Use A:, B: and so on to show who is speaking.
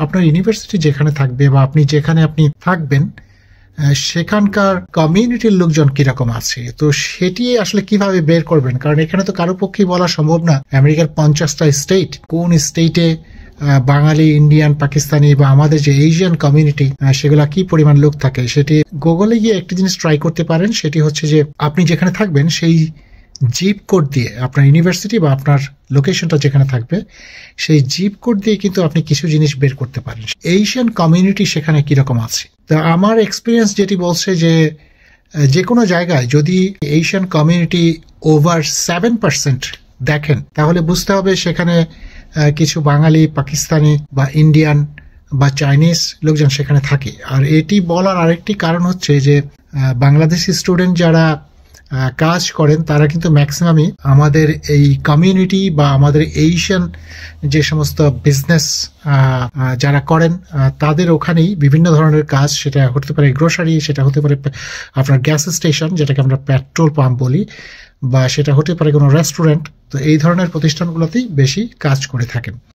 A: আপনার ইউনিভার্সিটি যেখানে থাকবে বা আপনি যেখানে থাকবেন সেখানকার কমিউনিটির লোকজন কিরকম আছে, তো সেটি আসলে কিভাবে বের করবেন? কারণ এখানে তো কারো পক্ষেই বলা সম্ভব না আমেরিকার 50টা স্টেট, কোন স্টেটে বাঙালি, ইন্ডিয়ান, পাকিস্তানি বা আমাদের যে এশিয়ান কমিউনিটি সেগুলা কি পরিমাণ লোক থাকে। সেটি গুগলে গিয়ে একটি জিনিস ট্রাই করতে পারেন, সেটি হচ্ছে যে আপনি যেখানে থাকবেন সেই জিপ কোড দিয়ে আপনার ইউনিভার্সিটি বা আপনার লোকেশনটা যেখানে থাকবে সেই জিপ কোড দিয়ে কিন্তু আপনি কিছু জিনিস বের করতে পারেন এশিয়ান কমিউনিটি সেখানে কিরকম আছে। তা আমার এক্সপিরিয়েন্স যেটি বলছে যে কোনো জায়গায় যদি এশিয়ান কমিউনিটি ওভার 7% দেখেন তাহলে বুঝতে হবে সেখানে কিছু বাঙালি, পাকিস্তানি বা ইন্ডিয়ান বা চাইনিজ লোকজন সেখানে থাকে। আর এটি বলার আরেকটি কারণ হচ্ছে যে বাংলাদেশি স্টুডেন্ট যারা কাজ করেন তারা কিন্তু ম্যাক্সিমামই আমাদের এই কমিউনিটি বা আমাদের এশিয়ান যে সমস্ত বিজনেস যারা করেন তাদের ওখানেই বিভিন্ন ধরনের কাজ, সেটা হতে পারে গ্রোসারি, সেটা হতে পারে আপনার গ্যাস স্টেশন যেটাকে আমরা পেট্রোল পাম্প বলি, বা সেটা হতে পারে কোনো রেস্টুরেন্ট। তো এই ধরনের প্রতিষ্ঠানগুলোতেই বেশি কাজ করে থাকেন।